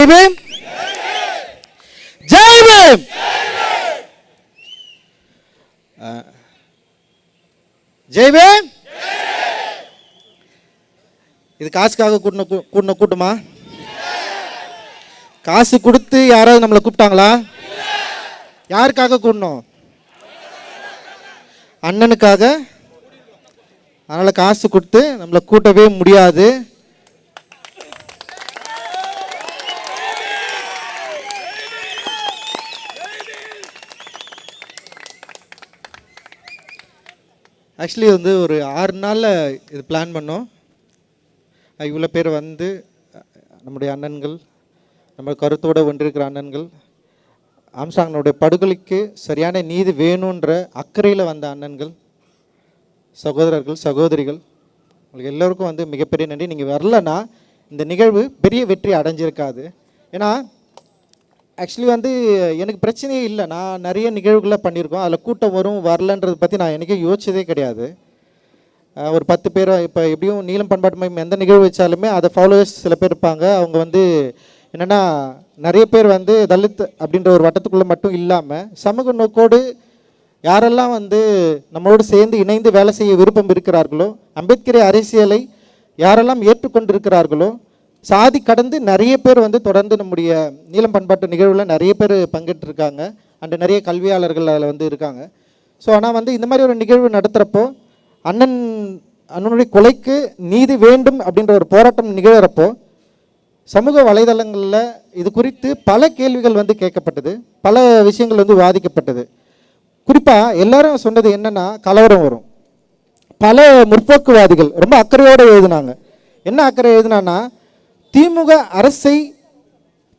Beam, Jai Bhim. Jai Bhim. இது காசுக்காக கூட்டின கூட்டமா? காசு கொடுத்து யாராவது நம்மளை கூப்பிட்டாங்களா? யாருக்காக கூடணும்? அண்ணனுக்காக. அதனால காசு கொடுத்து நம்மளை கூட்டவே முடியாது. ஆக்சுவலி வந்து ஒரு 6 நாளில் இது பிளான் பண்ணோம். இவ்வளோ பேர் வந்து நம்முடைய அண்ணன்கள், நம்ம கருத்தோடு ஒன்றிருக்கிற அண்ணன்கள், ஆம்ஸ்ட்ராங்கினுடைய படுகொலைக்கு சரியான நீதி வேணுன்ற அக்கறையில் வந்த அண்ணன்கள், சகோதரர்கள், சகோதரிகள், உங்களுக்கு எல்லோருக்கும் வந்து மிகப்பெரிய நன்றி. நீங்கள் வரலன்னா இந்த நிகழ்வு பெரிய வெற்றி அடைஞ்சிருக்காது. ஏன்னா ஆக்சுவலி வந்து எனக்கு பிரச்சனையே இல்லை. நான் நிறைய நிகழ்வுகளை பண்ணியிருக்கோம். அதில் கூட்டம் வரும் வரலன்றதை பற்றி நான் என்றைக்கும் யோசிச்சதே கிடையாது. ஒரு 10 பேர் இப்போ எப்படியும் நீலம் பண்பாட்டு மையம் எந்த நிகழ்வு வச்சாலுமே அதை ஃபாலோவர்ஸ் சில பேர் இருப்பாங்க. அவங்க வந்து என்னென்னா நிறைய பேர் வந்து தலித் அப்படின்ற ஒரு வட்டத்துக்குள்ளே மட்டும் இல்லாமல் சமூக நோக்கோடு யாரெல்லாம் வந்து நம்மளோடு சேர்ந்து இணைந்து வேலை செய்ய விருப்பம் இருக்கிறார்களோ, அம்பேத்கர் அரசியலை யாரெல்லாம் ஏற்றுக்கொண்டிருக்கிறார்களோ, சாதி கடந்து நிறைய பேர் வந்து தொடர்ந்து நம்முடைய நீலம் பண்பாட்டு நிகழ்வில் நிறைய பேர் பங்கேற்றிருக்காங்க. அண்ட் நிறைய கல்வியாளர்கள் அதில் வந்து இருக்காங்க. ஸோ ஆனால் வந்து இந்த மாதிரி ஒரு நிகழ்வு நடத்துகிறப்போ அண்ணனுடைய கொலைக்கு நீதி வேண்டும் அப்படின்ற ஒரு போராட்டம் நிகழ்கிறப்போ சமூக வலைதளங்களில் இது குறித்து பல கேள்விகள் வந்து கேட்கப்பட்டது, பல விஷயங்கள் வந்து வாதிக்கப்பட்டது. குறிப்பாக எல்லாரும் சொன்னது என்னென்னா கலவரம் வரும். பல முற்போக்குவாதிகள் ரொம்ப அக்கறையோடு எழுதினாங்க. என்ன அக்கறை எழுதினான்னா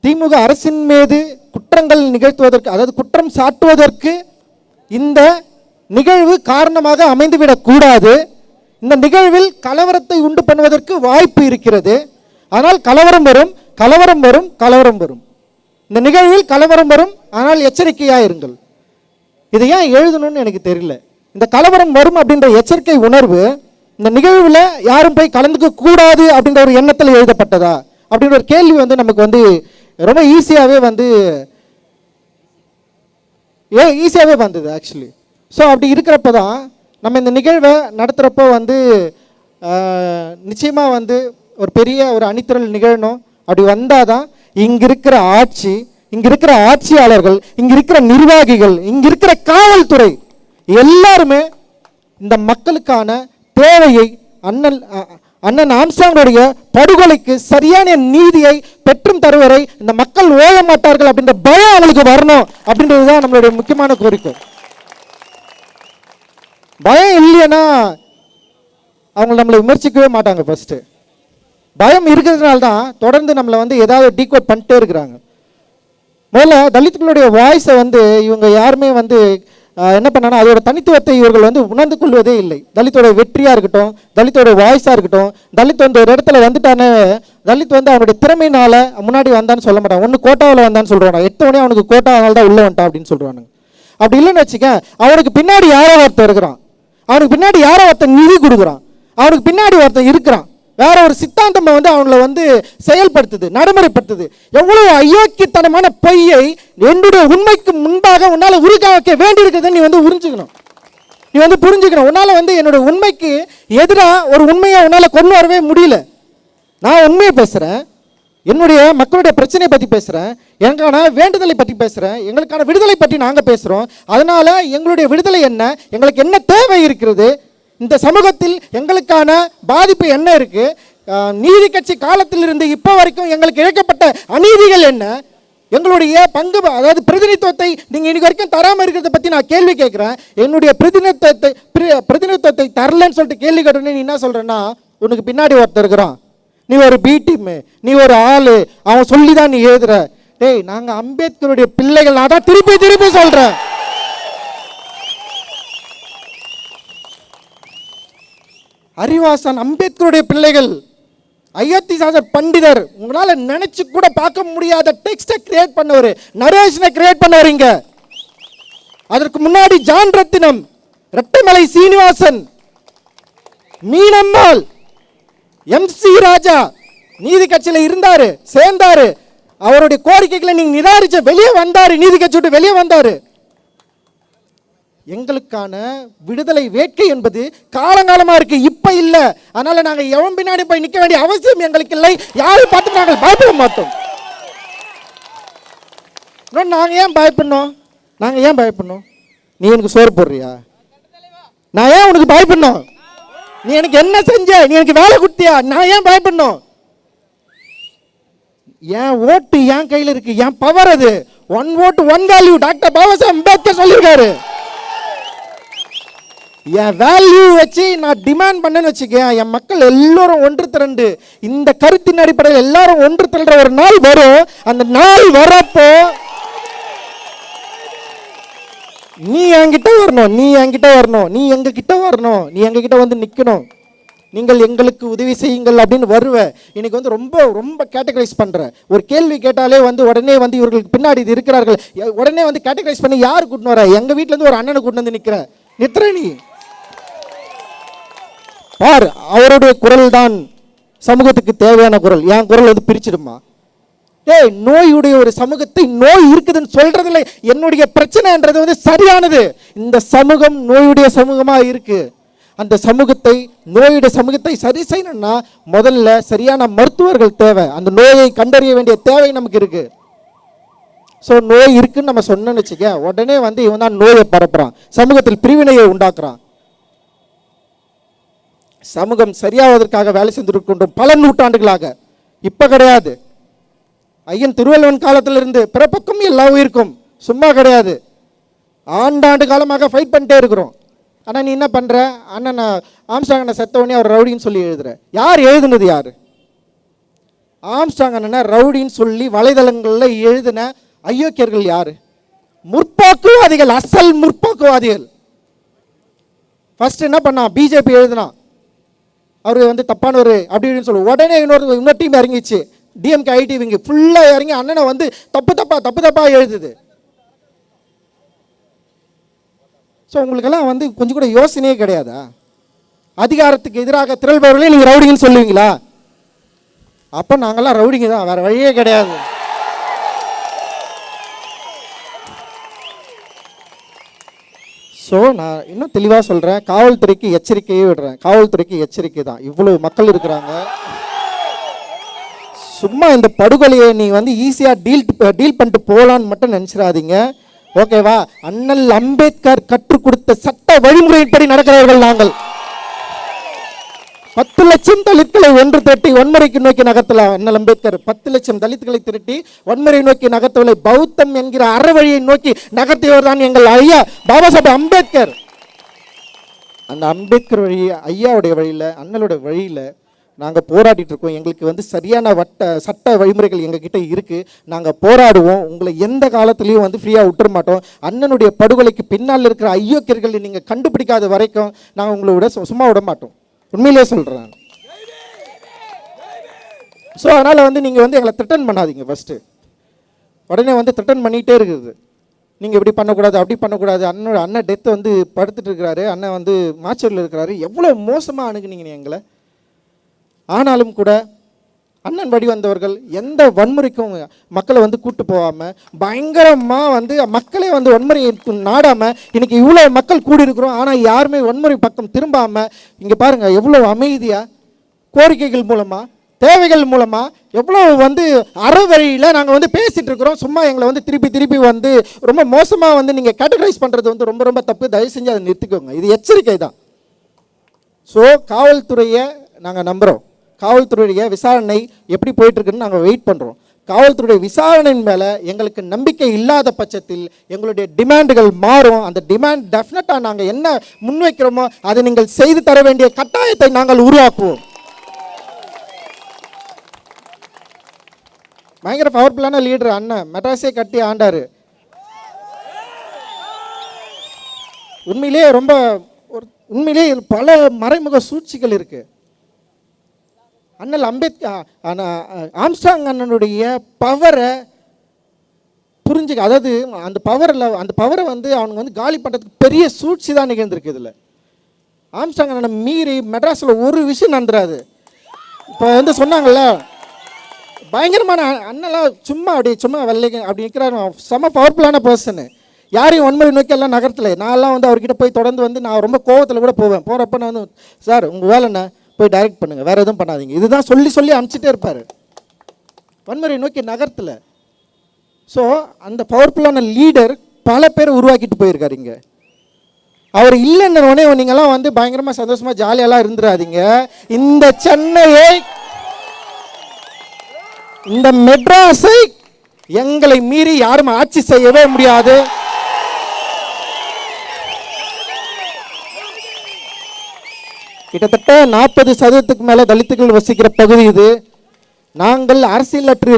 திமுக அரசின் மீது குற்றங்கள் நிகழ்த்துவதற்கு, அதாவது குற்றம் சாட்டுவதற்கு இந்த நிகழ்வு காரணமாக அமைந்துவிடக்கூடாது. இந்த நிகழ்வில் கலவரத்தை உண்டு பண்ணுவதற்கு வாய்ப்பு இருக்கிறது. ஆனால் கலவரம் வரும், கலவரம் வரும், கலவரம் வரும். இந்த நிகழ்வில் கலவரம் வரும், ஆனால் எச்சரிக்கையாக இருங்கள். இதை ஏன் எழுதணும்னு எனக்கு தெரியல. இந்த கலவரம் வரும் அப்படின்ற எச்சரிக்கை உணர்வு இந்த நிகழ்வில் யாரும் போய் கலந்துக்க கூடாது அப்படின்ற ஒரு எண்ணத்தில் எழுதப்பட்டதா அப்படின்ற ஒரு கேள்வி வந்து நமக்கு வந்து ரொம்ப ஈஸியாகவே வந்தது ஆக்சுவலி. ஸோ அப்படி இருக்கிறப்ப தான் நம்ம இந்த நிகழ்வை நடத்துகிறப்போ வந்து நிச்சயமாக வந்து ஒரு பெரிய ஒரு அணிதிரள் நிகழணும். அப்படி வந்தால் தான் இங்கே இருக்கிற ஆட்சி, இங்கே இருக்கிற ஆட்சியாளர்கள், இங்கே இருக்கிற நிர்வாகிகள், இங்கே இருக்கிற காவல்துறை எல்லாருமே இந்த மக்களுக்கான தேவையை அண்ணன் ஆம்ஸ்ட்ராங்குடைய படுகொலைக்கு சரியான நீதியை பெற்றும் தருவரை இந்த மக்கள் ஓய மாட்டார்கள் அப்படின்ற பயம் அவங்களுக்கு வரணும் அப்படின்றது தான் நம்மளுடைய முக்கியமான கோரிக்கை. பயம் இல்லைன்னா அவங்க நம்மளை விமர்சிக்கவே மாட்டாங்க. ஃபர்ஸ்ட் பயம் இருக்கிறதுனால தான் தொடர்ந்து நம்மளை வந்து ஏதாவது டீகோட் பண்ணிட்டே இருக்கிறாங்க. முதல்ல தலித்துகளுடைய வாய்ஸை வந்து இவங்க யாருமே வந்து என்ன பண்ணாங்கன்னா அதோட தனித்துவத்தை இவர்கள் வந்து உணர்ந்து கொள்வதே இல்லை. தலித்தோட வெற்றியாக இருக்கட்டும், தலித்தோட வாய்ஸாக இருக்கட்டும், தலித் வந்து ஒரு இடத்துல வந்துட்டானே, தலித் வந்து அவனுடைய திறமையினால முன்னாடி வந்தான்னு சொல்ல மாட்டான். ஒன்று கோட்டாவில் வந்தான்னு சொல்கிறான், 8 மணி அவனுக்கு கோட்டா அதனால தான் உள்ளே வந்துட்டான் அப்படின்னு சொல்கிறானுங்க. அப்படி இல்லைன்னு வச்சுக்க, அவனுக்கு பின்னாடி யாரோ ஒருத்தர் இருக்கிறான், அவனுக்கு பின்னாடி யாரோ ஒருத்தர் நிதி கொடுக்குறான், அவனுக்கு பின்னாடி ஒருத்தர் இருக்கிறான், வேற ஒரு சித்தாந்தம் வந்து அவங்கள வந்து செயல்படுத்துது, நடைமுறைப்படுத்துது. எவ்வளவு அயோக்கியத்தனமான பொய்யை என்னுடைய உண்மைக்கு முன்பாக உன்னால உருக்க வைக்க வேண்டி இருக்கிறத நீ வந்து புரிஞ்சுக்கணும். உன்னால வந்து என்னுடைய உண்மைக்கு எதிராக ஒரு உண்மையை உன்னால கொண்டு வரவே முடியல. நான் உண்மையை பேசுறேன், என்னுடைய மக்களுடைய பிரச்சனையை பற்றி பேசுகிறேன், எங்களுக்கான வேண்டுதலை பற்றி பேசுகிறேன், எங்களுக்கான விடுதலை பற்றி நாங்கள் பேசுகிறோம். அதனால் எங்களுடைய விடுதலை என்ன, எங்களுக்கு என்ன தேவை இருக்கிறது, இந்த சமூகத்தில் எங்களுக்கான பாதிப்பு என்ன இருக்குது, நீதி கட்சி காலத்திலிருந்து இப்போ வரைக்கும் எங்களுக்கு இழைக்கப்பட்ட அநீதிகள் என்ன, எங்களுடைய பங்கு, அதாவது பிரதிநிதித்துவத்தை நீங்கள் இன்னைக்கு வரைக்கும் தராமல் இருக்கிறத பற்றி நான் கேள்வி கேட்குறேன். என்னுடைய பிரதிநிதித்துவத்தை தரலன்னு சொல்லிட்டு கேள்வி கேட்டோன்னே நீ என்ன சொல்கிறேன்னா, உனக்கு பின்னாடி ஒருத்தர் இருக்கிறான், நீ ஒரு பி டீம், நீ ஒரு ஆளு, அவன் சொல்லி தான் நீ எழுதுற. டேய், நாங்கள் அம்பேத்கருடைய பிள்ளைகள். நான் தான் திருப்பி சொல்கிறேன், அறிவாசன் அம்பேத்கருடைய பிள்ளைகள், அயோத்திதாசர் பண்டிதர். உங்களால் நினைச்சு கூட பார்க்க முடியாத டெக்ஸ்டை கிரியேட் பண்ணவர், நரேஷனை கிரியேட் பண்ணவரீங்க. அதற்கு முன்னாடி ஜான் ரத்தினம், ரெட்டமலை சீனிவாசன், மீனம்மாள், MC ராஜா நீதி கட்சியில் இருந்தாரு, சேர்ந்தாரு. அவருடைய கோரிக்கைகளை நீங்க நிராகரிச்ச வெளியே வந்தாரு, நீதி கட்சி விட்டு வெளியே வந்தாரு. எங்களுக்கான விடுதலை வேட்கை என்பது காலங்காலமா இருக்கு, இப்ப இல்ல. அதனால நாங்க எவன் பின்னாடி போய் நிக்க வேண்டிய அவசியம் எங்களுக்கு இல்லை. யாரை பார்த்து நாங்கள் பயப்பட மாட்டோம். நாங்க ஏன் பயப்படணும்? நாங்க ஏன் பயப்படணும்? நீ எனக்கு சோறு போடுறியா? நான் ஏன் உனக்கு பயப்படணும்? நீ எனக்கு என்ன செஞ்ச? நீ எனக்கு வேலை கொடுத்தியா? நான் ஏன் பயப்படணும்? என் ஓட்டு என் கையில் இருக்கு, என் பவர் அது. ஒன் ஓட்டு one value, doctor Baba Saheb Ambedkar சொல்லியிருக்காரு. என் வேல்யூ வச்சு நான் டிமாண்ட் பண்ணேன்னு வச்சுக்க, என் மக்கள் எல்லாரும் ஒன்று திரண்டு இந்த கருத்தின் அடிப்படையில் எல்லாரும் ஒன்று திரண்ட ஒரு நாள் வரும். அந்த நாள் வரப்போ நீ என்கிட்ட வரணும், நீ என்கிட்ட வரணும், நீ எங்க கிட்ட வரணும், நீ எங்க கிட்ட வந்து நிக்கணும். நீங்கள் எங்களுக்கு உதவி செய்யுங்கள் அப்படின்னு வருவ. இன்னைக்கு வந்து ரொம்ப ரொம்ப கேட்டகரைஸ் பண்ற. ஒரு கேள்வி கேட்டாலே வந்து உடனே வந்து இவர்களுக்கு பின்னாடி இது இருக்கிறார்கள், உடனே வந்து கேட்டகரைஸ் பண்ணி யாரு கூட்டின்னு வர? எங்க வீட்டுல இருந்து ஒரு அண்ணனை கூட்டின்னு வந்து நிற்கிற நீ பார். அவருடைய குரல் தான் சமூகத்துக்கு தேவையான குரல். என் குரல் வந்து பிரிச்சிடுமா? நோயுடைய ஒரு சமூகத்தை நோய் இருக்குதுன்னு சொல்றதுல என்னுடைய பிரச்சனைன்றது வந்து சரியானது. இந்த சமூகம் நோயுடைய சமூகமா இருக்கு. அந்த சமூகத்தை, நோயுடைய சமூகத்தை சரி செய்யணும்னா முதல்ல சரியான மருத்துவர்கள் தேவை. அந்த நோயை கண்டறிய வேண்டிய தேவை நமக்கு இருக்கு. ஸோ நோய் இருக்குன்னு நம்ம சொன்னோன்னு வச்சுக்க, உடனே வந்து இவன் தான் நோயை பரப்புறான், சமூகத்தில் பிரிவினையை உண்டாக்குறான். சமூகம் சரியாவதற்காக வேலை செஞ்சிருக்கின்றோம் பல நூற்றாண்டுகளாக. இப்ப கிடையாது. ஐயன் திருவள்ளுவன் காலத்திலிருந்து பிறப்பக்கும் எல்லா உயிருக்கும் சும்மா கிடையாது. ஆண்டாண்டு காலமாக ஃபைட் பண்ணிட்டே இருக்கிறோம். ஆனால் நீ என்ன பண்ணுற? அண்ணன் ஆம்ஸ்ட்ராங் அண்ணன் செத்தவனே அவர் ரவுடின்னு சொல்லி எழுதுற. யார் எழுதுனது? யார்? ஆம்ஸ்ட்ராங் அண்ணனை ரவுடின்னு சொல்லி வலைதளங்களில் எழுதின அயோக்கியர்கள் யார்? முற்போக்குவாதிகள், அசல் முற்போக்குவாதிகள். ஃபர்ஸ்ட் என்ன பண்ணா? பிஜேபி எழுதுனா அவரு வந்து தப்பானவர் அப்படின்னு சொல்லி உடனே இன்னொரு டீம் இறங்கிச்சு, டிஎம்கே ஐடிவிங்க ஃபுல்லாக இறங்கி அண்ணனை வந்து தப்பு தப்பா எழுதுது. ஸோ உங்களுக்கெல்லாம் வந்து கொஞ்சம் கூட யோசனையே கிடையாதா? அதிகாரத்துக்கு எதிராக திரள்பவர்களே நீங்கள் ரவுடிங்கன்னு சொல்லுவீங்களா? அப்போ நாங்கள்லாம் ரவுடிங்க தான், வேற வழியே கிடையாது. ஸோ நான் இன்னும் தெளிவாக சொல்கிறேன், காவல்துறைக்கு எச்சரிக்கையே விடுறேன். காவல்துறைக்கு எச்சரிக்கை தான். இவ்வளோ மக்கள் இருக்கிறாங்க. சும்மா இந்த படுகொலையை நீங்கள் வந்து ஈஸியாக டீல் பண்ணிட்டு போகலான்னு மட்டும் நினச்சிடாதீங்க, ஓகேவா? அண்ணல் அம்பேத்கர் கற்றுக் கொடுத்த சட்ட வழிமுறையின்படி நடக்கிறவர்கள் நாங்கள். 10 லட்சம் தலித்களை ஒன்று திரட்டி வன்முறைக்கு நோக்கி நகர்த்தல அண்ணல் அம்பேத்கர். 10 லட்சம் தலித்களை திரட்டி வன்முறை நோக்கி நகர்த்தவில்லை, பௌத்தம் என்கிற அறவழியை நோக்கி நகர்த்தியவர் தான் எங்கள் ஐயா பாபா சாஹேப் அம்பேத்கர். அந்த அம்பேத்கர் வழி, ஐயாவுடைய வழியில், அண்ணலுடைய வழியில் நாங்கள் போராடிட்டு இருக்கோம். எங்களுக்கு வந்து சரியான சட்ட வழிமுறைகள் எங்ககிட்ட இருக்குது. நாங்கள் போராடுவோம். உங்களை எந்த காலத்துலேயும் வந்து ஃப்ரீயாக விட்டுற மாட்டோம். அண்ணனுடைய படுகொலைக்கு பின்னால் இருக்கிற ஐயோக்கியர்களை நீங்கள் கண்டுபிடிக்காத வரைக்கும் நாங்கள் உங்களை விட சும்மா விட மாட்டோம். உண்மையிலே சொல்கிறேன். ஸோ அதனால் வந்து நீங்கள் வந்து எங்களை த்ரெட்டன் பண்ணாதீங்க. ஃபஸ்ட்டு உடனே வந்து த்ரெட்டன் பண்ணிகிட்டே இருக்குது. நீங்கள் இப்படி பண்ணக்கூடாது, அப்படி பண்ணக்கூடாது. அண்ணன் டெத்து வந்து படுத்துட்டு இருக்கிறாரு, அண்ணன் வந்து மாச்சூரில் இருக்கிறாரு. எவ்வளோ மோசமாக அணுகுனீங்க எங்களை. ஆனாலும் கூட அண்ணன் வழி வந்தவர்கள் எந்த வன்முறைக்கும் மக்களை வந்து கூட்டு போகாமல் பயங்கரமாக வந்து மக்களே வந்து வன்முறையை நாடாமல் இன்னைக்கு இவ்வளோ மக்கள் கூடி இருக்கிறோம். ஆனால் யாருமே வன்முறை பக்கம் திரும்பாமல் இங்கே பாருங்கள் எவ்வளோ அமைதியாக கோரிக்கைகள் மூலமாக, தேவைகள் மூலமாக எவ்வளோ வந்து அறவழியில் நாங்கள் வந்து பேசிகிட்டு இருக்கிறோம். சும்மா எங்களை வந்து திருப்பி வந்து ரொம்ப மோசமாக வந்து நீங்கள் கேட்டகரைஸ் பண்ணுறது வந்து ரொம்ப ரொம்ப தப்பு. தயவு செஞ்சு அதை நிறுத்திக்கோங்க. இது எச்சரிக்கை தான். ஸோ காவல்துறையை நாங்கள் நம்புகிறோம். காவல்துறையுடைய விசாரணை எப்படி போயிட்டுருக்குன்னு நாங்கள் வெயிட் பண்ணுறோம். காவல்துறையுடைய விசாரணையின் மேலே எங்களுக்கு நம்பிக்கை இல்லாத பட்சத்தில் எங்களுடைய டிமாண்டுகள் மாறும். அந்த டிமாண்ட் டெஃபினட்டாக நாங்கள் என்ன முன்வைக்கிறோமோ அதை நீங்கள் செய்து தர வேண்டிய கட்டாயத்தை நாங்கள் உருவாக்குவோம். பயங்கர பவர்ஃபுல்லான லீடர் அண்ணன், மெட்ராஸே கட்டி ஆண்டார். உண்மையிலே பல மறைமுக சூழ்ச்சிகள் இருக்குது. அண்ணல் ஆம்ஸ்ட்ராங் அண்ணனுடைய பவரை புரிஞ்சுக்க, அதாவது அந்த பவரை வந்து அவனுங்க வந்து காலி பண்ணுறதுக்கு பெரிய சூழ்ச்சி தான் நிகழ்ந்திருக்கு. இதில் ஆம்ஸ்ட்ராங் அண்ணனை மீறி மெட்ராஸில் ஒரு விஷயம் நடந்துடாது. இப்போ வந்து சொன்னாங்கல்ல, பயங்கரமான அண்ணெல்லாம் சும்மா சும்மா வெள்ளைக்கு அப்படி நிற்கிறாரு. செம்ம பவர்ஃபுல்லான பர்சனு. யாரையும் வன்முறை நோக்கி எல்லாம் நகரத்தில் நான்லாம் வந்து அவர்கிட்ட போய் தொடர்ந்து வந்து நான் ரொம்ப கோவத்தில் கூட போவேன். போகிறப்ப நான் வந்து சார் உங்கள் வேலை என்ன, போய் டைரக்ட் பண்ணுங்கள், வேறு எதுவும் பண்ணாதீங்க, இதுதான் சொல்லி சொல்லி அனுப்பிச்சிட்டே இருப்பார் வன்முறை நோக்கி நகரத்தில். ஸோ அந்த பவர்ஃபுல்லான லீடர் பல பேர் உருவாக்கிட்டு போயிருக்காரு. இங்கே அவர் இல்லைன்னு உடனே நீங்கள்லாம் வந்து பயங்கரமாக சந்தோஷமாக ஜாலியெல்லாம் இருந்துடாதீங்க. இந்த சென்னையை, இந்த மெட்ராஸை எங்களை மீறி யாரும் ஆட்சி செய்யவே முடியாது. கிட்டத்தட்ட 40% மேலே தலித்துகள் வசிக்கிற பகுதி இது. நாங்கள் அரசியலற்று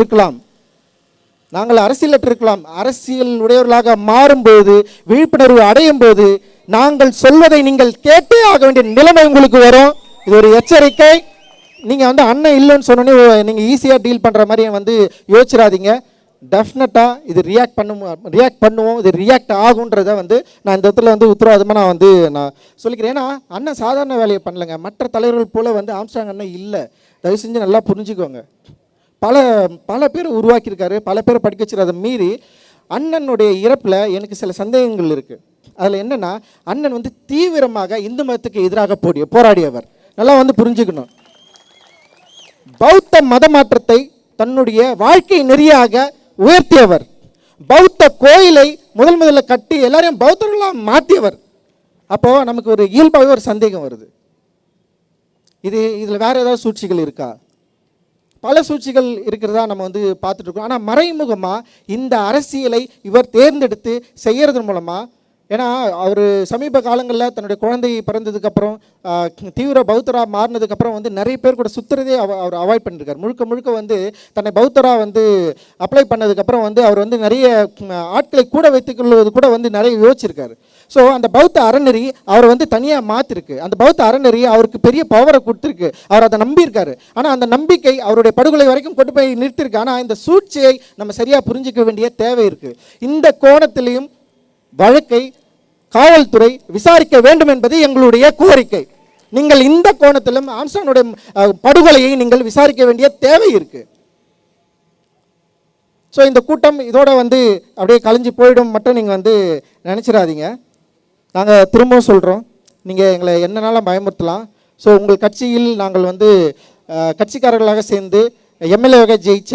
இருக்கலாம், அரசியல் உடையவர்களாக மாறும்போது, விழிப்புணர்வு அடையும் போது நாங்கள் சொல்வதை நீங்கள் கேட்டே ஆக வேண்டிய நிலைமை உங்களுக்கு வரும். இது ஒரு எச்சரிக்கை. நீங்கள் வந்து அண்ணன் இல்லைன்னு சொன்னோன்னே நீங்கள் ஈஸியாக டீல் பண்ணுற மாதிரி வந்து யோசிச்சிடாதீங்க. டெஃபினட்டாக இது ரியாக்ட் பண்ணுவோம், இது ரியாக்ட் ஆகுன்றதை வந்து நான் இந்த இடத்துல வந்து உத்தரவாதமாக நான் சொல்லிக்கிறேன். ஏன்னா அண்ணன் சாதாரண வேலையை பண்ணலைங்க. மற்ற தலைவர்கள் போல் வந்து ஆம்ஸ்ட்ராங் அண்ணன் இல்லை. தயவு செஞ்சு நல்லா புரிஞ்சுக்கோங்க. பல பேர் உருவாக்கியிருக்காரு, பல பேர் படிக்க வச்சுரு. அதை மீறி அண்ணனுடைய இறப்பில் எனக்கு சில சந்தேகங்கள் இருக்குது. அதில் என்னென்னா, அண்ணன் வந்து தீவிரமாக இந்து மதத்துக்கு எதிராக போராடியவர். நல்லா வந்து புரிஞ்சுக்கணும். பௌத்த மத மாற்றத்தை தன்னுடைய வாழ்க்கை நெறியாக உயர்த்தியவர். பௌத்த கோயிலை முதல்ல கட்டி எல்லாரையும் பௌத்தர்களாக மாற்றியவர். அப்போது நமக்கு ஒரு இயல்பாகவே ஒரு சந்தேகம் வருது, இதில் வேறு ஏதாவது சூழ்ச்சிகள் இருக்கா? பல சூழ்ச்சிகள் இருக்கிறதா நம்ம வந்து பார்த்துட்டு இருக்கோம். ஆனால் மறைமுகமாக இந்த அரசியலை இவர் தேர்ந்தெடுத்து செய்கிறது மூலமாக, ஏன்னா அவர் சமீப காலங்களில் தன்னுடைய குழந்தை பிறந்ததுக்கப்புறம் தீவிர பௌத்தராக மாறினதுக்கப்புறம் வந்து நிறைய பேர் கூட சுற்றுறதே அவர் அவாய்ட் பண்ணியிருக்கார். முழுக்க வந்து தன்னை பௌத்தராக வந்து அப்ளை பண்ணதுக்கப்புறம் வந்து அவர் வந்து நிறைய ஆட்களை கூட வைத்துக்கொள்வது கூட வந்து நிறைய யோசிச்சிருக்காரு. ஸோ அந்த பௌத்த அறநெறி அவர் வந்து தனியாக மாற்றிருக்கு. அந்த பௌத்த அறநெறி அவருக்கு பெரிய பவரை கொடுத்துருக்கு. அவர் அதை நம்பியிருக்காரு. ஆனால் அந்த நம்பிக்கை அவருடைய படுகொலை வரைக்கும் கொண்டு போய் நிறுத்திருக்கு. ஆனால் இந்த சூழ்ச்சியை நம்ம சரியாக புரிஞ்சிக்க வேண்டிய தேவை இருக்குது. இந்த கோணத்திலையும் வழக்கை காவல்துறை விசாரிக்க வேண்டும் என்பது எங்களுடைய கோரிக்கை. நீங்கள் இந்த கோணத்திலும் ஆம்ஸ்ட்ராங்குடைய படுகொலையை நீங்கள் விசாரிக்க வேண்டிய தேவை இருக்கு. ஸோ இந்த கூட்டம் இதோட வந்து அப்படியே கலைஞ்சு போயிடும் மட்டும் நீங்கள் வந்து நினச்சிடாதீங்க. நாங்கள் திரும்பவும் சொல்கிறோம், நீங்கள் எங்களை என்னன்னாலும் பயமுறுத்தலாம். ஸோ உங்கள் கட்சியில் நாங்கள் வந்து கட்சிக்காரர்களாக சேர்ந்து எம்எல்ஏவாக ஜெயிச்ச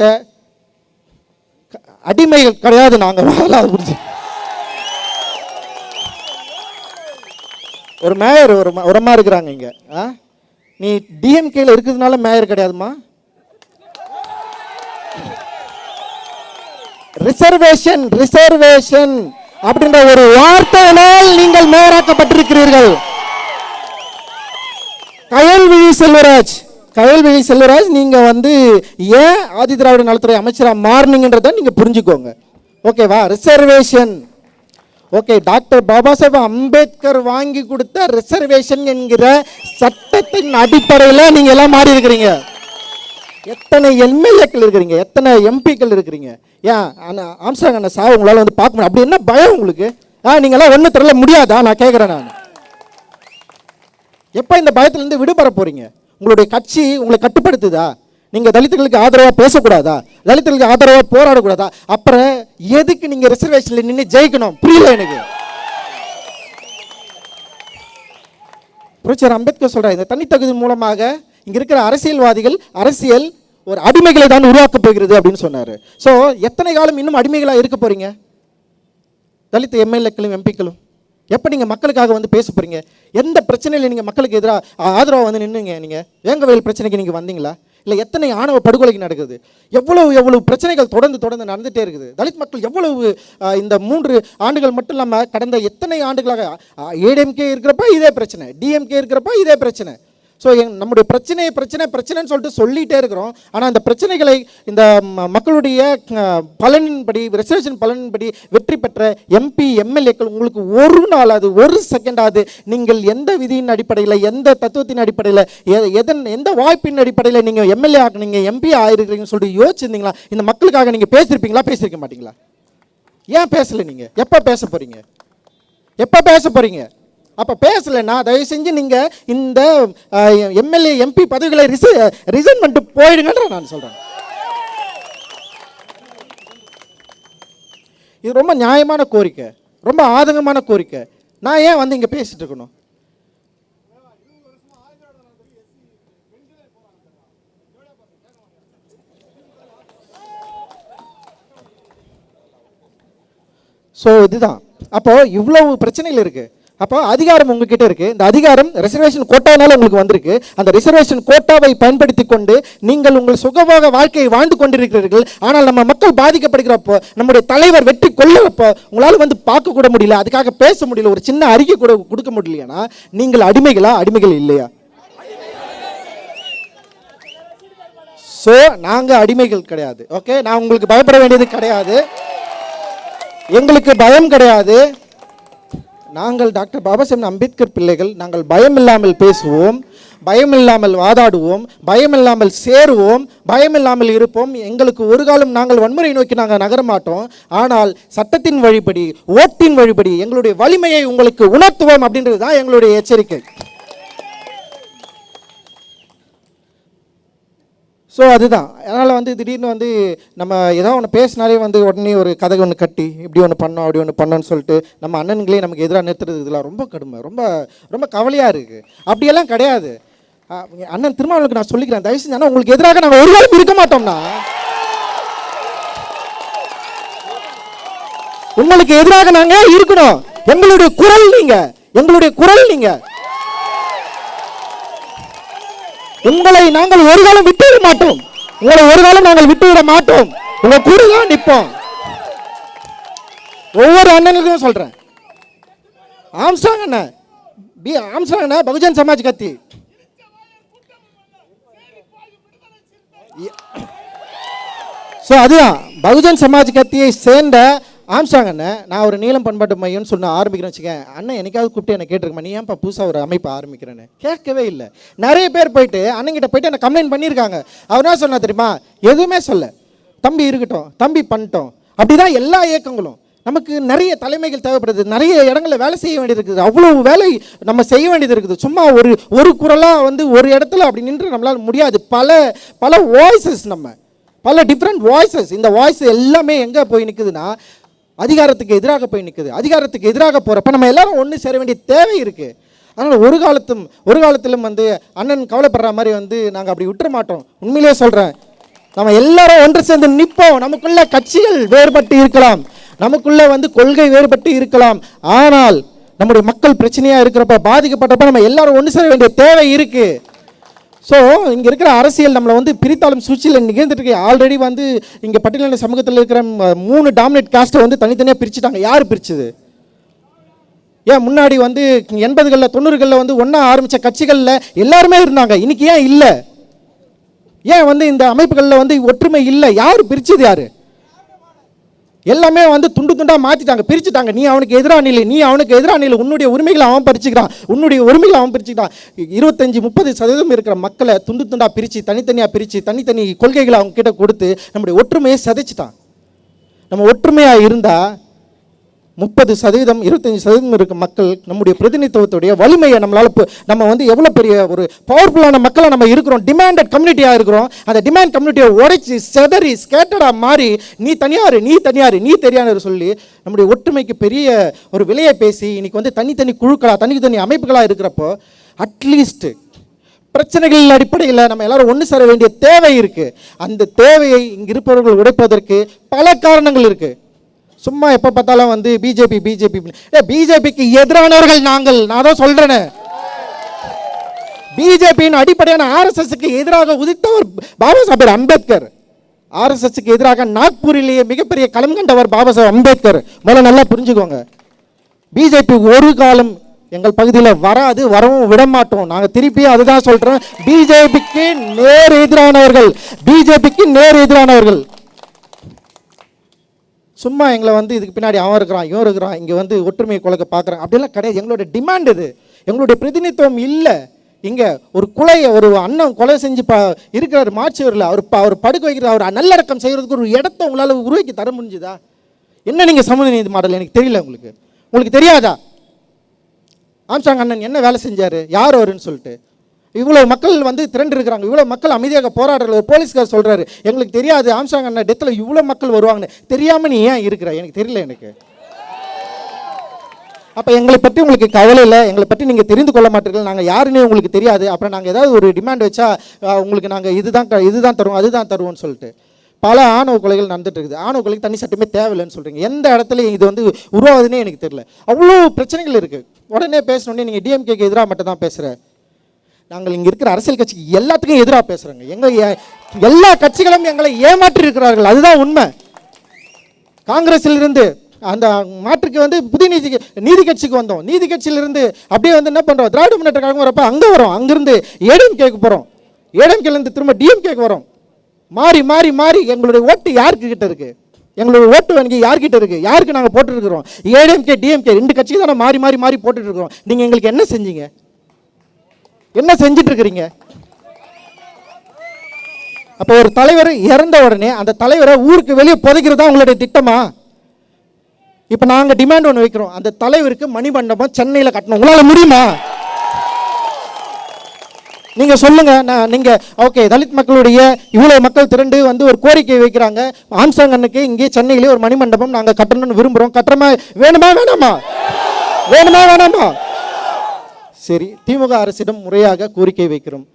அடிமைகள் கிடையாது. நாங்கள் அதை புரிஞ்சு ஒரு மேயர் ஒரு அம்மா இருக்கிறாங்க இங்கே. நீ டிஎம்கேல இருக்கிறதுனால மேயர் கிடையாதுமா. ரிசர்வேஷன் அப்படின்ற ஒரு வார்த்தையினால் நீங்கள் மேயராக்கப்பட்டிருக்கிறீர்கள். கயல்விழி செல்வராஜ் நீங்க வந்து ஏன் ஆதி திராவிட நலத்துறை அமைச்சராக மாறினீங்கன்றதை நீங்க புரிஞ்சுக்கோங்க. ஓகேவா? Reservation okay. Doctor Baba Saheb Ambedkar வாங்கி கொடுத்த ரிசர்வேஷன் என்கிற சட்டத்தின் அடிப்படையில் நீங்க எல்லாம் மாறி இருக்கிறீங்க. எத்தனை எம்எல்ஏக்கள் இருக்கிறீங்க, எத்தனை எம்பிக்கள் இருக்கிறீங்க. ஏன் ஆம்ஸ்ட்ராங் அண்ணன் சாவு உங்களால் வந்து பார்க்க முடியும்? அப்படி என்ன பயம் உங்களுக்கு? நீங்களாம் ஒன்றும் தெரியல முடியாதா? நான் கேட்குறேன். நான் எப்போ இந்த பயத்திலேருந்து விடுபட போறீங்க? உங்களுடைய கட்சி உங்களை கட்டுப்படுத்துதா? நீங்கள் தலித்துகளுக்கு ஆதரவாக பேசக்கூடாதா? தலித்துகளுக்கு ஆதரவாக போராடக்கூடாதா? அப்புறம் எதுக்கு நீங்கள் ரிசர்வேஷனில் நின்று ஜெயிக்கணும்? புரியல எனக்கு. புரட்சியாளர் அம்பேத்கர் சொல்கிறார், இந்த தனித்தகுதி மூலமாக இங்கே இருக்கிற அரசியல்வாதிகள் அரசியல் ஒரு அடிமைகளை தான் உருவாக்க போகிறது அப்படின்னு சொன்னார். ஸோ எத்தனை காலம் இன்னும் அடிமைகளாக இருக்க போகிறீங்க தலித் எம்எல்ஏக்களும் எம்பிக்களும்? எப்போ நீங்கள் மக்களுக்காக வந்து பேச போகிறீங்க? எந்த பிரச்சனையில் நீங்கள் மக்களுக்கு எதிராக ஆதரவாக வந்து நின்றுங்க? நீங்கள் வேங்கவயல் பிரச்சனைக்கு நீங்கள் வந்தீங்களா? இல்லை எத்தனை ஆணவ படுகொலைக்கு நடக்குது? எவ்வளவு பிரச்சனைகள் தொடர்ந்து நடந்துகிட்டே இருக்குது. தலித் மக்கள் எவ்வளவு இந்த 3 ஆண்டுகள் மட்டும் இல்லாமல் கடந்த எத்தனை ஆண்டுகளாக ஏடிஎம்கே இருக்கிறப்ப இதே பிரச்சனை, டிஎம்கே இருக்கிறப்ப இதே பிரச்சனை. ஸோ நம்முடைய பிரச்சனைன்னு சொல்லிட்டு சொல்லிகிட்டே இருக்கிறோம். ஆனால் அந்த பிரச்சனைகளை இந்த மக்களுடைய பலனின்படி, ரிசர்வேஷன் பலனின்படி வெற்றி பெற்ற எம்பி எம்எல்ஏக்கள் உங்களுக்கு ஒரு நாளாவது, ஒரு செகண்டாவது நீங்கள் எந்த விதியின் அடிப்படையில், எந்த தத்துவத்தின் அடிப்படையில், எந்த வாய்ப்பின் அடிப்படையில் நீங்கள் எம்எல்ஏ ஆக்குனீங்க, எம்பி ஆகிருக்கிறீங்கன்னு சொல்லிட்டு யோசிச்சிருந்தீங்களா? இந்த மக்களுக்காக நீங்கள் பேசியிருக்க மாட்டீங்களா? ஏன் பேசலை? நீங்கள் எப்போ பேச போகிறீங்க? அப்போ பேசலைன்னா தயவு செஞ்சு நீங்கள் இந்த எம்எல்ஏ எம்பி பதவிகளை ரிசைன் பண்ணிட்டு போயிடுங்கன்ற நான் சொல்கிறேன். இது ரொம்ப நியாயமான கோரிக்கை, ரொம்ப ஆதங்கமான கோரிக்கை. நான் ஏன் வந்து இங்கே பேசிட்டு இருக்கணும்? ஸோ இதுதான். அப்போ இவ்வளவு பிரச்சனைகள் இருக்கு. அப்போ அதிகாரம் உங்ககிட்ட இருக்கு. இந்த அதிகாரம் ரிசர்வேஷன் கோட்டானால உங்களுக்கு வந்திருக்கு. அந்த ரிசர்வேஷன் கோட்டாவை பயன்படுத்தி கொண்டு நீங்கள் உங்கள் சுகபோக வாழ்க்கையை வாழ்ந்து கொண்டிருக்கிறீர்கள். ஆனால் நம்ம மக்கள் பாதிக்கப்படுகிறப்போ, நம்முடைய தலைவர் வெற்றி கொள்ளப்போ உங்களால் வந்து பார்க்க கூட முடியல, அதுக்காக பேச முடியல, ஒரு சின்ன அறிக்கை கூட கொடுக்க முடியலையானா நீங்கள் அடிமைகளா? அடிமைகள் இல்லையா? ஸோ நாங்கள் அடிமைகள் கிடையாது. ஓகே, நான் உங்களுக்கு பயப்பட வேண்டியது கிடையாது, எங்களுக்கு பயம் கிடையாது. நாங்கள் டாக்டர் பாபா சாஹேப் அம்பேத்கர் பிள்ளைகள். நாங்கள் பயம் இல்லாமல் பேசுவோம், பயம் இல்லாமல் வாதாடுவோம், பயம் இல்லாமல் சேருவோம், பயம் இல்லாமல் இருப்போம். எங்களுக்கு ஒரு காலம் நாங்கள் வன்முறை நோக்கி நாங்கள் நகர மாட்டோம். ஆனால் சட்டத்தின் வழிபடி, ஓட்டின் வழிபடி எங்களுடைய வலிமையை உங்களுக்கு உணர்த்துவோம் அப்படின்றது தான் எங்களுடைய எச்சரிக்கை. ஸோ அதுதான். அதனால் வந்து திடீர்னு வந்து நம்ம ஏதோ ஒன்று பேசினாலே வந்து உடனே ஒரு கதை ஒன்று கட்டி இப்படி ஒன்று பண்ணோம் அப்படி ஒன்று பண்ணோன்னு சொல்லிட்டு நம்ம அண்ணன்களே நமக்கு எதிராக நிறுத்துறது இதெல்லாம் ரொம்ப கடுமை, ரொம்ப ரொம்ப கவலையாக இருக்குது. அப்படியெல்லாம் கிடையாது. அண்ணன் திருமாவளவனுக்கு நான் சொல்லிக்கிறேன், தயவு செஞ்சு ஆனால் உங்களுக்கு எதிராக நாங்கள் ஒரு காலம் இருக்க மாட்டோம்னா, உங்களுக்கு எதிராக நாங்கள் இருக்கணும். எங்களுடைய குரல் நீங்கள், எங்களுடைய குரல் நீங்கள். உங்களை நாங்கள் ஒரு காலம் விட்டுவிட மாட்டோம், உங்களை ஒரு காலம் நாங்கள் விட்டுவிட மாட்டோம், உங்க கூட தான் நிற்போம். ஒவ்வொரு அண்ணனுக்கும் சொல்றேன். ஆம்ஸ்ட்ராங் அண்ணன், ஆம்ஸ்ட்ராங் அண்ணன் பகுஜன் சமாஜ் கட்சி. ஸோ அதுதான் பகுஜன் சமாஜ் கட்சியை சேர்ந்த ஆம்ஸ்ட்ராங் அண்ணன். நான் ஒரு நீளம் பண்பாட்டு மையம்னு சொன்ன ஆரம்பிக்கிறேன்னு வச்சுக்கேன். அண்ணன் என்னைக்காவது கூப்பிட்டு என்ன கேட்டிருக்கேன், நீ ஏன்ப்பா புதுசாக ஒரு அமைப்பு ஆரம்பிக்கிறேன்னு? கேட்கவே இல்லை. நிறைய பேர் போயிட்டு அண்ணங்கிட்ட போயிட்டு என்ன கம்ப்ளைண்ட் பண்ணியிருக்காங்க. அவர் என்ன சொன்னா தெரியுமா? எதுவுமே சொல்ல, தம்பி இருக்கட்டும், தம்பி பண்ணிட்டோம். அப்படிதான் எல்லா இயக்கங்களும். நமக்கு நிறைய தலைமைகள் தேவைப்படுது, நிறைய இடங்களில் வேலை செய்ய வேண்டியது இருக்குது, அவ்வளோ வேலை நம்ம செய்ய வேண்டியது இருக்குது. சும்மா ஒரு குரலாக வந்து ஒரு இடத்துல அப்படி நின்று நம்மளால் முடியாது. பல பல வாய்ஸஸ், நம்ம பல டிஃப்ரெண்ட் வாய்ஸஸ். இந்த வாய்ஸ் எல்லாமே எங்கே போய் நிற்குதுன்னா அதிகாரத்துக்கு எதிராக போய் நிற்குது. அதிகாரத்துக்கு எதிராக போகிறப்ப நம்ம எல்லாரும் ஒன்று சேர வேண்டிய தேவை இருக்குது. அதனால் ஒரு காலத்திலும் வந்து அண்ணன் கவலைப்படுற மாதிரி வந்து நாங்கள் அப்படி விட்டுற மாட்டோம். உண்மையிலே சொல்கிறேன், நம்ம எல்லாரும் ஒன்று சேர்ந்து நிற்போம். நமக்குள்ள கட்சிகள் வேறுபட்டு இருக்கலாம், நமக்குள்ள வந்து கொள்கை வேறுபட்டு இருக்கலாம், ஆனால் நம்முடைய மக்கள் பிரச்சனையாக இருக்கிறப்ப, பாதிக்கப்பட்டப்ப நம்ம எல்லாரும் ஒன்று சேர வேண்டிய தேவை இருக்குது. ஸோ இங்கே இருக்கிற அரசியல் நம்மளை வந்து பிரித்தாலும் சூழ்ச்சியில் நிகழ்ந்துட்டு இருக்கு. ஆல்ரெடி வந்து இங்கே பட்டியலின சமூகத்தில் இருக்கிற 3 டாமினேட் காஸ்ட்டை வந்து தனித்தனியாக பிரிச்சுட்டாங்க. யார் பிரிச்சுது? ஏன் முன்னாடி வந்து 80களில் 90களில் வந்து ஒன்றா ஆரம்பித்த கட்சிகளில் எல்லாருமே இருந்தாங்க, இன்னைக்கு ஏன் இல்லை? ஏன் வந்து இந்த அமைப்புகளில் வந்து ஒற்றுமை இல்லை? யார் பிரிச்சது? யார்? எல்லாமே வந்து துண்டு துண்டாக மாற்றிட்டாங்க, பிரிச்சுட்டாங்க. நீ அவனுக்கு எதிராக நிலை, நீ அவனுக்கு எதிராக நிலை, உன்னுடைய உரிமைகளை அவன் பறிச்சுக்கிறான், உன்னுடைய உரிமைகளை அவன் பிரிச்சுக்கிறான். 25-30% இருக்கிற மக்களை துண்டு துண்டாக பிரித்து, தனித்தனியாக பிரித்து, தனித்தனி கொள்கைகளை அவங்க கிட்ட கொடுத்து நம்முடைய ஒற்றுமையை சிதைச்சிட்டான். நம்ம ஒற்றுமையாக இருந்தால் 30%, 25% இருக்க மக்கள் நம்முடைய பிரதிநிதித்துவத்துடைய வலிமையை நம்மளால் நம்ம வந்து எவ்வளோ பெரிய ஒரு பவர்ஃபுல்லான மக்களை நம்ம இருக்கிறோம், டிமாண்டட் கம்யூனிட்டியாக இருக்கிறோம். அந்த டிமாண்ட் கம்யூனிட்டியை உடைச்சி செதறி ஸ்கேட்டடாக மாறி நீ தனியார், நீ தனியார், நீ தெரியாதுன்னு சொல்லி நம்முடைய ஒற்றுமைக்கு பெரிய ஒரு விலையை பேசி இன்னைக்கு வந்து தனித்தனி குழுக்களாக, தனித்தனி அமைப்புகளாக இருக்கிறப்போ அட்லீஸ்ட் பிரச்சனைகள் அடிப்படையில் நம்ம எல்லாரும் ஒன்று சேர வேண்டிய தேவை இருக்குது. அந்த தேவையை இங்கே இருப்பவர்கள் உடைப்பதற்கு பல காரணங்கள் இருக்குது. சும்மா எப்போ பார்த்தாலும் வந்து பிஜேபிக்கு எதிரானவர்கள் நாங்கள். நான் தான் சொல்றேன்னு, பிஜேபியின் அடிப்படையான ஆர்எஸ்எஸ்க்கு எதிராக உதித்தவர் பாபா சாஹேப் அம்பேத்கர். ஆர்எஸ்எஸ்க்கு எதிராக நாக்பூரிலேயே மிகப்பெரிய களம் கண்டவர் பாபா சாஹேப் அம்பேத்கர். முதல்ல நல்லா புரிஞ்சுக்கோங்க. பிஜேபி ஒரு காலம் எங்கள் பகுதியில் வராது, வரவும் விட மாட்டோம். நாங்கள் திருப்பியும் அதுதான் சொல்றோம், பிஜேபிக்கு நேர் எதிரானவர்கள், பிஜேபிக்கு நேர் எதிரானவர்கள். சும்மா எங்களை வந்து இதுக்கு பின்னாடி அவன் இருக்கிறான், இவன் இருக்கிறான், இங்கே வந்து ஒற்றுமையை குலைக்க பார்க்குறான் அப்படிலாம் கிடையாது. எங்களுடைய டிமாண்ட் இது, எங்களுடைய பிரதிநிதித்துவம் இல்லை. இங்கே ஒரு ஒரு அண்ணன் கொலை செஞ்சு இருக்கிறார் மாட்சியவரில், அவர் படுக்க வைக்கிறார், அவர் நல்லடக்கம் செய்கிறதுக்கு ஒரு இடத்த உங்களால் உருவாக்கி தர முடிஞ்சுதா? என்ன நீங்கள் சமூக நீதி மாடல் எனக்கு தெரியல. உங்களுக்கு தெரியாதா? ஆம்ஸ்ட்ராங் அண்ணன் என்ன வேலை செஞ்சார், யார் அவருன்னு சொல்லிட்டு? இவ்வளோ மக்கள் வந்து திரண்டு இருக்கிறாங்க, இவ்வளோ மக்கள் அமைதியாக போராடுற ஒரு போலீஸ்கார் சொல்கிறாரு, எங்களுக்கு தெரியாது ஆம்ஸ்ட்ராங் அண்ணா டெத்தில் இவ்வளோ மக்கள் வருவாங்கன்னு. தெரியாமல் நீ ஏன் இருக்கிற? எனக்கு தெரியல. எனக்கு அப்போ எங்களை பற்றி உங்களுக்கு கவலை இல்லை, எங்களை பற்றி நீங்கள் தெரிந்து கொள்ள மாட்டீர்கள், நாங்கள் யாருன்னே உங்களுக்கு தெரியாது. அப்புறம் நாங்கள் ஏதாவது ஒரு டிமாண்ட் வச்சா உங்களுக்கு நாங்கள் இதுதான் தருவோம் அதுதான் தருவோம்னு சொல்லிட்டு பல ஆணவ கொலைகள் நடந்துட்டு இருக்குது. ஆணவ கொலைக்கு தனி சட்டமே தேவையில்லைன்னு சொல்கிறீங்க. எந்த இடத்துல இது வந்து உருவாகுதுன்னே எனக்கு தெரியல. அவ்வளோ பிரச்சனைகள் இருக்குது. உடனே பேசணுன்னே நீங்கள் டிஎம்கேக்கு எதிராக மட்டும் தான் பேசுகிற. நாங்கள் இங்கே இருக்கிற அரசியல் கட்சிக்கு எல்லாத்துக்கும் எதிராக பேசுகிறோங்க. எல்லா கட்சிகளும் எங்களை ஏமாற்றி இருக்கிறார்கள், அதுதான் உண்மை. காங்கிரஸிலிருந்து அந்த மாற்றுக்கு வந்து புதிய நீதி கட்சிக்கு வந்தோம். நீதி கட்சியிலிருந்து அப்படியே வந்து என்ன பண்ணுறோம், திராவிட முன்னேற்ற கழகம் வரப்போ அங்கே வரோம், அங்கேருந்து ஏடிஎம்கேக்கு போகிறோம், ஏடிஎம்கேலேருந்து திரும்ப டிஎம்கேக்கு வரோம். மாறி மாறி மாறி எங்களுடைய ஓட்டு யாருக்கு கிட்ட இருக்குது, எங்களுடைய ஓட்டு வங்கி யார்கிட்ட இருக்குது, யாருக்கு நாங்கள் போட்டுருக்கிறோம்? ஏடிஎம்கே டிஎம்கே 2 கட்சிக்கு தானே மாறி மாறி மாறி போட்டுட்ருக்கிறோம். நீங்கள் எங்களுக்கு என்ன செஞ்சீங்க? என்ன செஞ்சிட்டு இருக்கிறீங்க? அப்போ ஒரு தலைவர் இறந்த உடனே அந்த தலைவரை ஊருக்கு வெளியே புதைக்கிறதா உங்களுடைய திட்டமா? இப்போ நாங்கள் டிமாண்ட் ஒன்று வைக்கிறோம், அந்த தலைவருக்கு மணிமண்டபம் சென்னையில் கட்டணும். உங்களால் முடியுமா? நீங்கள் சொல்லுங்கள். நீங்கள் ஓகே, தலித் மக்களுடைய இவ்வளோ மக்கள் திரண்டு வந்து ஒரு கோரிக்கை வைக்கிறாங்க, ஆம்ஸ்ட்ராங் அண்ணனுக்கு இங்கே சென்னையிலே ஒரு மணிமண்டபம் நாங்கள் கட்டணும்னு விரும்புகிறோம். கட்டுறமா வேணுமா வேணாமா? வேணுமா வேணாமா? சரி, திமுக அரசிடம் முறையாக கோரிக்கை வைக்கிறோம்.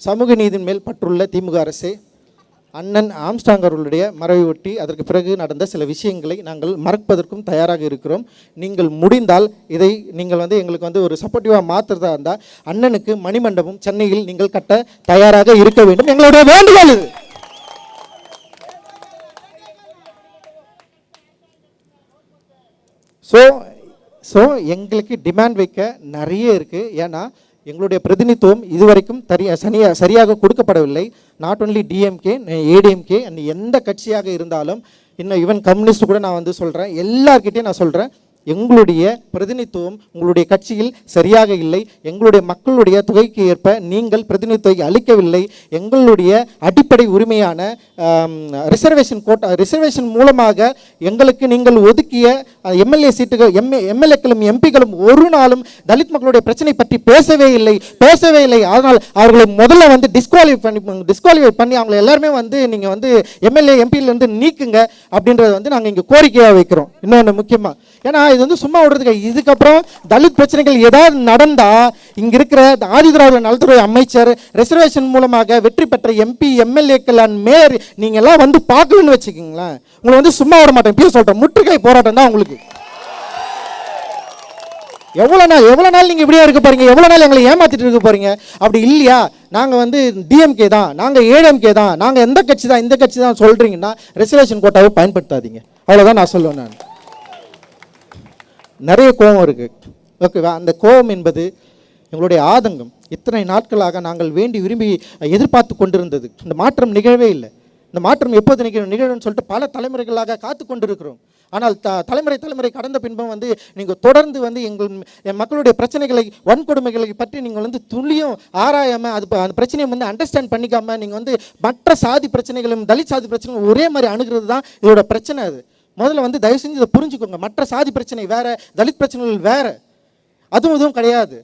சமூக நீதியின் மேல் பற்றுள்ள திமுக அரசே, அண்ணன் ஆம்ஸ்ட்ராங் அவர்களுடைய மறைவை ஒட்டி அதற்கு பிறகு நடந்த சில விஷயங்களை நாங்கள் மறப்பதற்கும் தயாராக இருக்கிறோம். நீங்கள் முடிந்தால் இதை நீங்கள் வந்து எங்களுக்கு வந்து ஒரு சப்போர்ட்டிவாக மாற்றுறதா இருந்தால் அண்ணனுக்கு மணிமண்டபம் சென்னையில் நீங்கள் கட்ட தயாராக இருக்க வேண்டும், எங்களுடைய வேண்டுகோள் இது. ஸோ எங்களுக்கு டிமாண்ட் வைக்க நிறைய இருக்குது. ஏன்னா எங்களுடைய பிரதிநிதித்துவம் இதுவரைக்கும் சரியாக கொடுக்கப்படவில்லை. Not only DMK, ADMK and எந்த கட்சியாக இருந்தாலும், இன்னும் ஈவன் கம்யூனிஸ்ட் கூட நான் வந்து சொல்கிறேன், எல்லார்கிட்டையும் நான் சொல்கிறேன், எங்களுடைய பிரதிநிதித்துவம் உங்களுடைய கட்சியில் சரியாக இல்லை. எங்களுடைய மக்களுடைய தொகைக்கு ஏற்ப நீங்கள் பிரதிநிதித்துவத்தை அளிக்கவில்லை. எங்களுடைய அடிப்படை உரிமையான ரிசர்வேஷன் மூலமாக எங்களுக்கு நீங்கள் ஒதுக்கிய எம்எல்ஏ சீட்டுகள், எம்எல்ஏக்களும் எம்பிக்களும் ஒரு நாளும் தலித் மக்களுடைய பிரச்சனை பற்றி பேசவே இல்லை. அதனால் அவர்களை முதல்ல வந்து டிஸ்குவாலிஃபை பண்ணி அவங்களை எல்லாருமே வந்து நீங்கள் வந்து எம்எல்ஏ எம்பியிலேருந்து நீக்குங்க அப்படின்றத வந்து நாங்கள் இங்கே கோரிக்கையாக வைக்கிறோம். இன்னொன்று முக்கியமாக, ஏன்னா இது வந்து சும்மா விடுறதுக்கு, இதுக்கப்புறம் தலித் பிரச்சனைகள் ஏதாவது நடந்தா இங்க இருக்கிற ஆதிதிராவிட நலத்துறை அமைச்சர், ரிசர்வேஷன் மூலமாக வெற்றி பெற்ற எம்பி எம்எல்ஏக்கள் அண்ட் மேயர் நீங்க எல்லாம் வந்து பார்க்கலன்னு வச்சுக்கீங்களேன், உங்களை வந்து சும்மா விட மாட்டேன். இப்பயும் சொல்றேன், முற்றுகை போராட்டம் தான் உங்களுக்கு. எவ்வளவு நாள் நீங்க இப்படியே இருக்க போறீங்க? எவ்வளவு நாள் எங்களை ஏமாத்திட்டு இருக்க போறீங்க? அப்படி இல்லையா, நாங்க வந்து டிஎம்கே தான், நாங்க ஏடிஎம்கே தான், நாங்க எந்த கட்சி தான் இந்த கட்சி தான் சொல்றீங்கன்னா ரிசர்வேஷன் கோட்டாவை பயன்படுத்தாதீங்க. அவ்வளவுதான் நான் சொல்லுவேன். நான் நிறைய கோபம் இருக்குது, ஓகேவா? அந்த கோபம் என்பது எங்களுடைய ஆதங்கம். இத்தனை நாட்களாக நாங்கள் வேண்டி விரும்பி எதிர்பார்த்து கொண்டிருந்தது. இந்த மாற்றம் நிகழவே இல்லை. இந்த மாற்றம் எப்போது நிகழும்னு சொல்லிட்டு பல தலைமுறைகளாக காத்து கொண்டிருக்கிறோம். ஆனால் தலைமுறை கடந்த பின்பும் வந்து நீங்கள் தொடர்ந்து வந்து என் மக்களுடைய பிரச்சனைகளை, வன்கொடுமைகளை பற்றி நீங்கள் வந்து துளியும் ஆராயாமல் அந்த பிரச்சனையை வந்து அண்டர்ஸ்டாண்ட் பண்ணிக்காமல் நீங்கள் வந்து மற்ற சாதி பிரச்சனைகளும் தலித் சாதி பிரச்சனைகளும் ஒரே மாதிரி அணுகிறது தான் இதோட பிரச்சனை. அது முதல்ல வந்து தயவு செஞ்சு இதை புரிஞ்சுக்கோங்க. மற்ற சாதி பிரச்சனை வேற, தலித் பிரச்சனைகள் வேற, அதுவும் கிடையாது.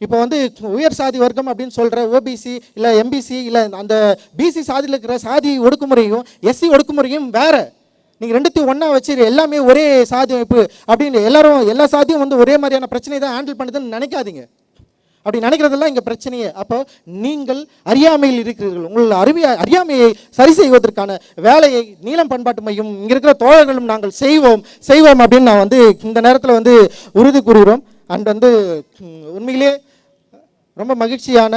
இப்போ வந்து உயர் சாதி வர்க்கம் அப்படின்னு சொல்கிற ஓபிசி இல்லை எம்பிசி இல்லை அந்த பிசி சாதியில் இருக்கிற சாதி ஒடுக்குமுறையும் எஸ்சி ஒடுக்குமுறையும் வேற. நீங்கள் ரெண்டுத்தையும் ஒன்றா வச்சு எல்லாமே ஒரே சாதி அமைப்பு அப்படின்னு எல்லா சாதியும் வந்து ஒரே மாதிரியான பிரச்சனை தான் ஹேண்டில் பண்ணுதுன்னு நினைக்காதீங்க. அப்படி நினைக்கிறதெல்லாம் இங்கே பிரச்சனையே. அப்போ நீங்கள் அறியாமையில் இருக்கிறீர்கள். உங்கள் அறியாமையை சரி செய்வதற்கான வேலையை நீலம் பண்பாட்டு மையம் இங்கே இருக்கிற தோழர்களும் நாங்கள் செய்வோம் அப்படின்னு நான் வந்து இந்த நேரத்தில் வந்து உறுதி கூறுகிறோம். அண்ட் வந்து உண்மையிலே ரொம்ப மகிழ்ச்சியான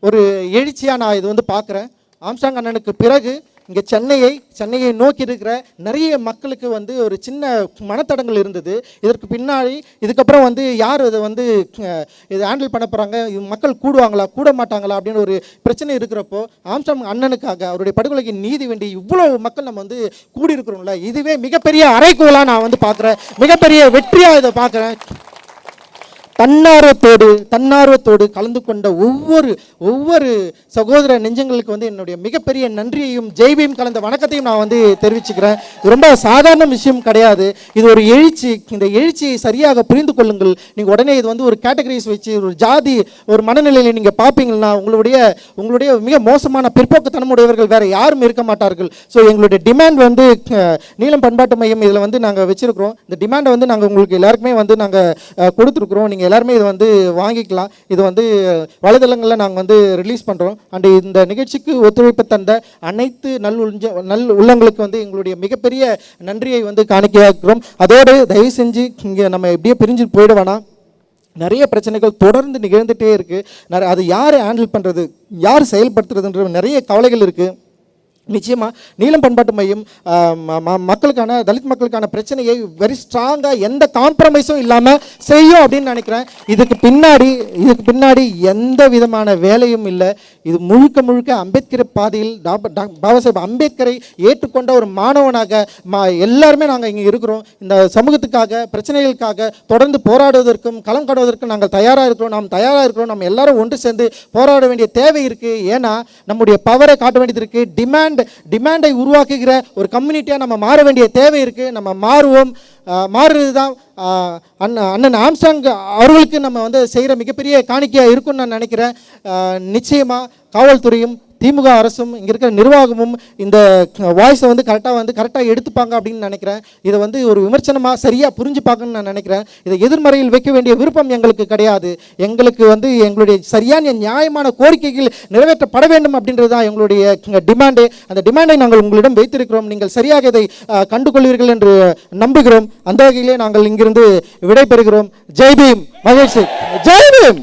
ஒரு எழுச்சியாக நான் இது வந்து பார்க்குறேன். ஆம்ஸ்ட்ராங் அண்ணனுக்கு பிறகு இங்கே சென்னையை நோக்கி இருக்கிற நிறைய மக்களுக்கு வந்து ஒரு சின்ன மனத்தடங்கள் இருந்தது. இதற்கு பின்னாடி இதுக்கப்புறம் வந்து யார் இதை வந்து இதை ஹேண்டில் பண்ண போகிறாங்க, மக்கள் கூடுவாங்களா கூட மாட்டாங்களா அப்படின்னு ஒரு பிரச்சனை இருக்கிறப்போ ஆம்ஸ்ட்ராங் அண்ணனுக்காக அவருடைய படுகொலைக்கு நீதி வேண்டி இவ்வளோ மக்கள் நம்ம வந்து கூடியிருக்கிறோம்ல, இதுவே மிகப்பெரிய அறைகூலாக நான் வந்து பார்க்குறேன், மிகப்பெரிய வெற்றியாக இதை பார்க்குறேன். தன்னார்வத்தோடு கலந்து கொண்ட ஒவ்வொரு சகோதர நெஞ்சங்களுக்கு வந்து என்னுடைய மிகப்பெரிய நன்றியையும் ஜெய்பீம் கலந்த வணக்கத்தையும் நான் வந்து தெரிவிச்சுக்கிறேன். இது ரொம்ப சாதாரண விஷயம் கிடையாது. இது ஒரு எழுச்சி. இந்த எழுச்சியை சரியாக புரிந்து கொள்ளுங்கள். நீங்கள் உடனே இது வந்து ஒரு கேட்டகரிஸ் வச்சு ஒரு ஜாதி ஒரு மனநிலையில் நீங்கள் பார்ப்பீங்கன்னா உங்களுடைய மிக மோசமான பிற்போக்குத்தனமுடையவர்கள் வேறு யாரும் இருக்க மாட்டார்கள். ஸோ எங்களுடைய டிமாண்ட் வந்து நீலம் பண்பாட்டு மையம் இதில் வந்து நாங்கள் வச்சுருக்கிறோம். இந்த டிமாண்டை வந்து நாங்கள் உங்களுக்கு எல்லாருக்குமே வந்து நாங்கள் கொடுத்துருக்குறோம். நீங்கள் எல்லாருமே இதை வந்து வாங்கிக்கலாம். இது வந்து வலைதளங்களில் நாங்கள் வந்து ரிலீஸ் பண்ணுறோம். அண்டு இந்த நிகழ்ச்சிக்கு ஒத்துழைப்பு தந்த அனைத்து நல் உள்ளங்களுக்கு வந்து எங்களுடைய மிகப்பெரிய நன்றியை வந்து காணிக்கையாக்குறோம். அதோடு தயவு செஞ்சு இங்கே நம்ம எப்படியே பிரிஞ்சு போயிட வேணாம். நிறைய பிரச்சனைகள் தொடர்ந்து நிகழ்ந்துகிட்டே இருக்குது. அது யார் ஹேண்டில் பண்ணுறது, யார் செயல்படுத்துறதுன்ற நிறைய கவலைகள் இருக்குது. நிச்சயமாக நீலம் பண்பாட்டு மையம் மக்களுக்கான தலித் மக்களுக்கான பிரச்சனையை வெரி ஸ்ட்ராங்காக எந்த காம்ப்ரமைஸும் இல்லாமல் செய்யும் அப்படின்னு நினைக்கிறேன். இதுக்கு பின்னாடி எந்த விதமான வேலையும் இல்லை. இது முழுக்க அம்பேத்கர் பாதையில் பாபா சாஹேப் அம்பேத்கரை ஏற்றுக்கொண்ட ஒரு மாணவனாக எல்லாருமே நாங்கள் இங்கே இருக்கிறோம். இந்த சமூகத்துக்காக பிரச்சனைகளுக்காக தொடர்ந்து போராடுவதற்கும் களம் காடுவதற்கும் நாங்கள் தயாராக இருக்கிறோம். நம்ம எல்லாரும் ஒன்று சேர்ந்து போராட வேண்டிய தேவை இருக்குது. ஏன்னா நம்முடைய பவரை காட்ட வேண்டியது இருக்குது. டிமாண்டை உருவாக்குகிற ஒரு கம்யூனிட்டியாக நம்ம மாற வேண்டிய தேவை இருக்குது. நம்ம மாறுறது தான் அண்ணன் ஆம்ஸ்ட்ராங் அவர்களுக்கு நம்ம வந்து செய்கிற மிகப்பெரிய காணிக்கையாக இருக்கும்னு நான் நினைக்கிறேன். நிச்சயமாக காவல்துறையும் திமுக அரசும் இங்கே இருக்கிற நிர்வாகமும் இந்த வாய்ஸை வந்து கரெக்டாக எடுத்துப்பாங்க அப்படின்னு நினைக்கிறேன். இதை வந்து ஒரு விமர்சனமாக சரியாக புரிஞ்சுப்பாங்கன்னு நான் நினைக்கிறேன். இதை எதிர்மறையில் வைக்க வேண்டிய விருப்பம் எங்களுக்கு கிடையாது. எங்களுக்கு வந்து எங்களுடைய சரியான நியாயமான கோரிக்கைகள் நிறைவேற்றப்பட வேண்டும் அப்படின்றது தான் எங்களுடைய டிமாண்டு. அந்த டிமாண்டை நாங்கள் உங்களிடம் வைத்திருக்கிறோம். நீங்கள் சரியாக இதை கண்டுகொள்வீர்கள் என்று நம்புகிறோம். அந்த வகையிலே நாங்கள் இங்கிருந்து விடைபெறுகிறோம். ஜெய்பீம். மகிழ்ச்சி. ஜெய்பீம்.